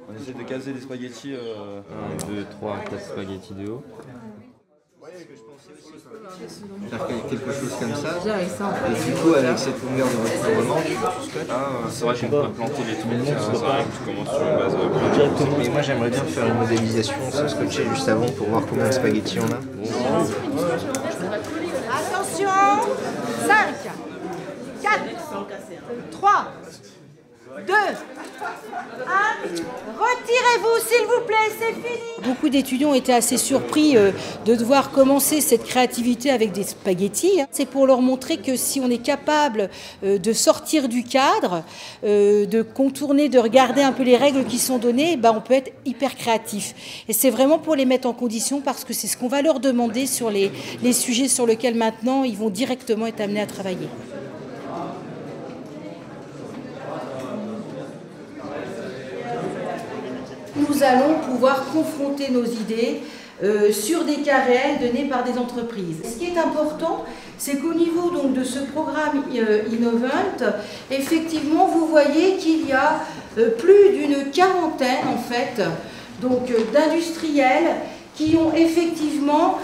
On essaie de caser les spaghettis. 1, 2, 3, 4 spaghettis de haut. Faire quelque chose comme ça. Et du coup, avec cette longueur de recouvrement, C'est vrai qu'on peut planter les trucs. C'est vrai que tu commences sur une base directement. Mais moi, j'aimerais bien faire une modélisation sans scotcher juste avant pour voir combien de spaghettis on a. Attention, 5, 4, 3, 2, 1. Retirez-vous s'il vous plaît, c'est fini. Beaucoup d'étudiants étaient assez surpris de devoir commencer cette créativité avec des spaghettis. C'est pour leur montrer que si on est capable de sortir du cadre, de contourner, de regarder un peu les règles qui sont données, on peut être hyper créatif. Et c'est vraiment pour les mettre en condition parce que c'est ce qu'on va leur demander sur les sujets sur lesquels maintenant ils vont directement être amenés à travailler. Nous allons pouvoir confronter nos idées sur des cas réels donnés par des entreprises. Ce qui est important, c'est qu'au niveau donc, de ce programme Innovent, effectivement, vous voyez qu'il y a plus d'une quarantaine en fait, d'industriels qui ont effectivement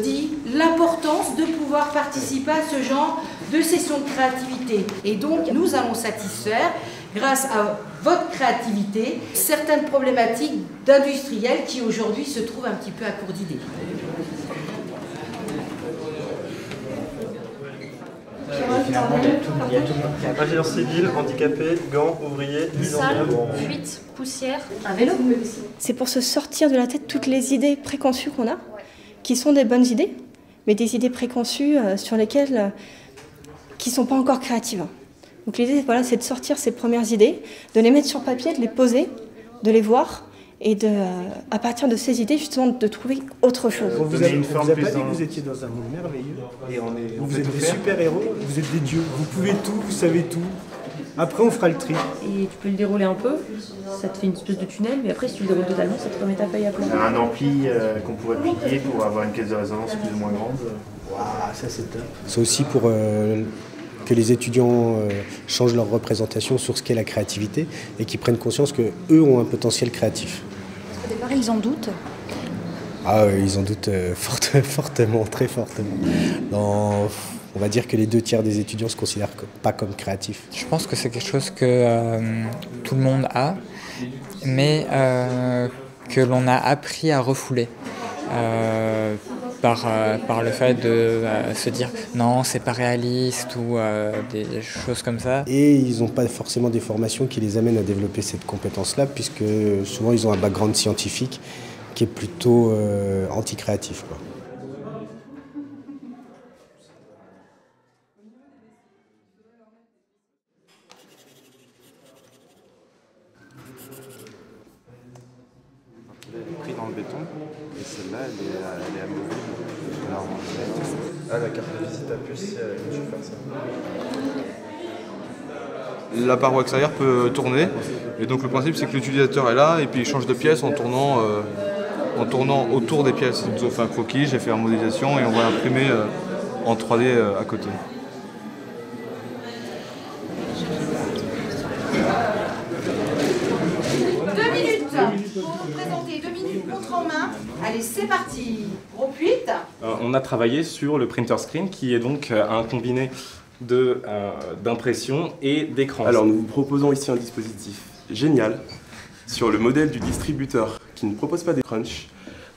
dit l'importance de pouvoir participer à ce genre de session de créativité. Et donc, nous allons satisfaire, grâce à votre créativité, certaines problématiques d'industriels qui aujourd'hui se trouvent un petit peu à court d'idées. Ingénieur civil, handicapé, gants, ouvrier, mise en œuvre. Fuite, poussière, un vélo. C'est pour se sortir de la tête toutes les idées préconçues qu'on a, qui sont des bonnes idées, mais des idées préconçues sur lesquelles qui ne sont pas encore créatives. Donc l'idée, voilà, c'est de sortir ces premières idées, de les mettre sur papier, de les poser, de les voir et à partir de ces idées, justement, de trouver autre chose. Vous avez dit que vous étiez dans un monde merveilleux et vous êtes des super-héros, vous êtes des dieux, vous pouvez tout, vous savez tout. Après, on fera le tri. Et tu peux le dérouler un peu, ça te fait une espèce de tunnel, mais après, si tu le déroules totalement, ça te remet ta feuille à plat. Un ampli qu'on pourrait plier pour avoir une caisse de résonance plus ou moins grande. Waouh, ça c'est top. C'est aussi pour que les étudiants changent leur représentation sur ce qu'est la créativité et qu'ils prennent conscience qu'eux ont un potentiel créatif. Au départ, ils en doutent. Ah, ils en doutent fortement, très fortement. On va dire que les 2/3 des étudiants ne se considèrent pas comme créatifs. Je pense que c'est quelque chose que tout le monde a, mais que l'on a appris à refouler. Par le fait de se dire non, c'est pas réaliste ou des choses comme ça. Et ils n'ont pas forcément des formations qui les amènent à développer cette compétence-là, puisque souvent ils ont un background scientifique qui est plutôt anti-créatif, quoi. Elle est prise dans le béton et celle-là elle est amovible. La carte de visite à puce, je vais faire ça. La paroi extérieure peut tourner et donc le principe c'est que l'utilisateur est là et puis il change de pièce en tournant autour des pièces. Nous avons fait un croquis, j'ai fait une modélisation et on va l'imprimer en 3D à côté. Pour vous présenter 2 minutes montre en main. Allez, c'est parti. Groupe 8. On a travaillé sur le printer screen qui est donc un combiné d'impression et d'écran. Alors nous vous proposons ici un dispositif génial sur le modèle du distributeur qui ne propose pas des crunchs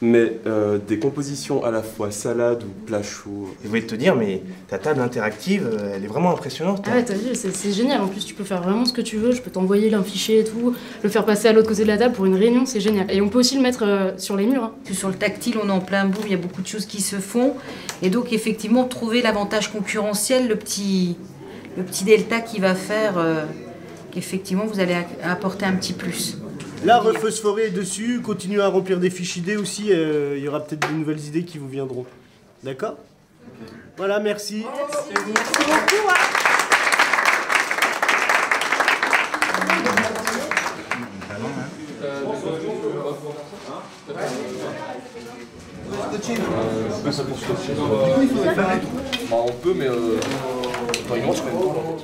mais des compositions à la fois salade ou plat chaud. Et vous voulez te dire, mais ta table interactive, elle est vraiment impressionnante. Ah ouais, t'as vu, c'est génial. En plus, tu peux faire vraiment ce que tu veux. Je peux t'envoyer un fichier et tout, le faire passer à l'autre côté de la table pour une réunion, c'est génial. Et on peut aussi le mettre sur les murs. Sur le tactile, on est en plein bout, il y a beaucoup de choses qui se font. Et donc, effectivement, trouver l'avantage concurrentiel, le petit delta qui va faire qu'effectivement, vous allez apporter un petit plus. Là, rephosphorez dessus, continuez à remplir des fiches idées aussi, il y aura peut-être de nouvelles idées qui vous viendront. D'accord ? Voilà, merci. Merci beaucoup. Ça pour scotcher. Du coup, il faudrait faire un. On peut, mais. Attends, il manque combien de temps là en fait ?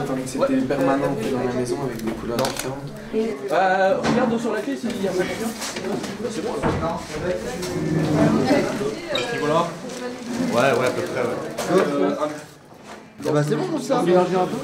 Tant que c'était permanent dans la maison avec des couleurs différentes. Regarde sur la clé s'il y a pas de c'est bon. À ce niveau-là. Ouais, à peu près, ouais. C'est bon pour ça. Mélanger un peu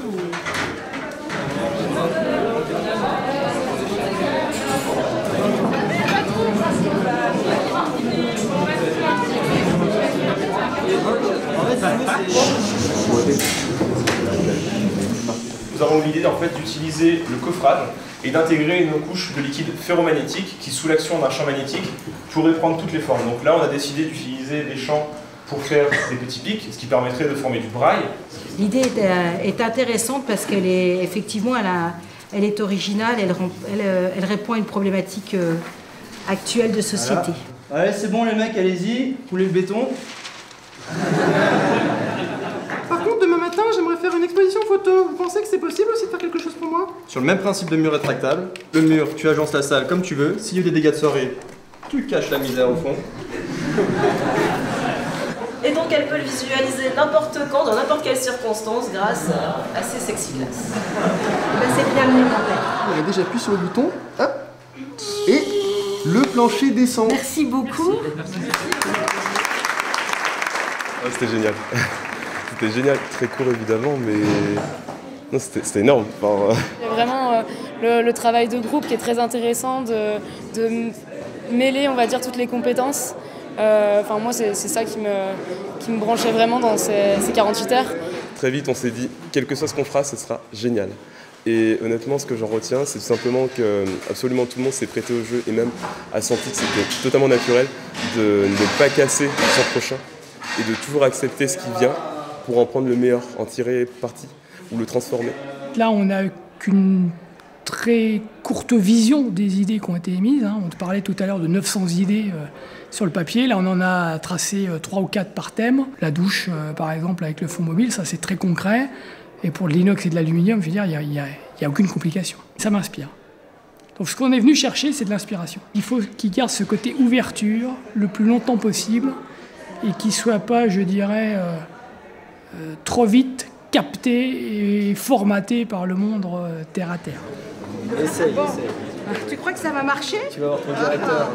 Nous avons l'idée en fait d'utiliser le coffrage et d'intégrer une couche de liquide ferromagnétique qui, sous l'action d'un champ magnétique, pourrait prendre toutes les formes. Donc là, on a décidé d'utiliser des champs pour faire des petits pics, ce qui permettrait de former du braille. L'idée est intéressante parce qu'elle est effectivement, elle est originale, elle répond à une problématique actuelle de société. Voilà. Allez, c'est bon les mecs, allez-y, coulez le béton. Par contre, demain matin, j'aimerais faire une exposition photo. Vous pensez que c'est possible aussi de faire quelque chose pour moi? Sur le même principe de mur rétractable, le mur, tu agences la salle comme tu veux. S'il y a des dégâts de soirée, tu caches la misère au fond. Et donc elle peut le visualiser n'importe quand, dans n'importe quelle circonstance, grâce à ses sexy glaces. Ben, c'est bien mieux en fait. On a déjà appuyé sur le bouton, hop, et le plancher descend. Merci beaucoup. Ah, c'était génial. C'était génial, très court évidemment, mais non, c'était énorme. Enfin, Il y a vraiment le travail de groupe qui est très intéressant, de mêler, on va dire, toutes les compétences. Enfin, moi, c'est ça qui me branchait vraiment dans ces 48 heures. très vite, on s'est dit, quel que soit ce qu'on fera, ce sera génial. Et honnêtement, ce que j'en retiens, c'est tout simplement que absolument tout le monde s'est prêté au jeu et même a senti que c'était totalement naturel de ne pas casser son prochain et de toujours accepter ce qui vient pour en prendre le meilleur, en tirer parti ou le transformer. Là, on n'a qu'une très courte vision des idées qui ont été émises. On te parlait tout à l'heure de 900 idées sur le papier. Là, on en a tracé 3 ou 4 par thème. La douche, par exemple, avec le fond mobile, ça c'est très concret. Et pour de l'inox et de l'aluminium, je veux dire, il n'y a aucune complication. Ça m'inspire. Donc ce qu'on est venu chercher, c'est de l'inspiration. Il faut qu'il garde ce côté ouverture le plus longtemps possible et qu'il ne soit pas, je dirais, trop vite capté et formaté par le monde terre à terre. Essaye, bon. essaye. Tu crois que ça va marcher? Tu vas voir ton directeur.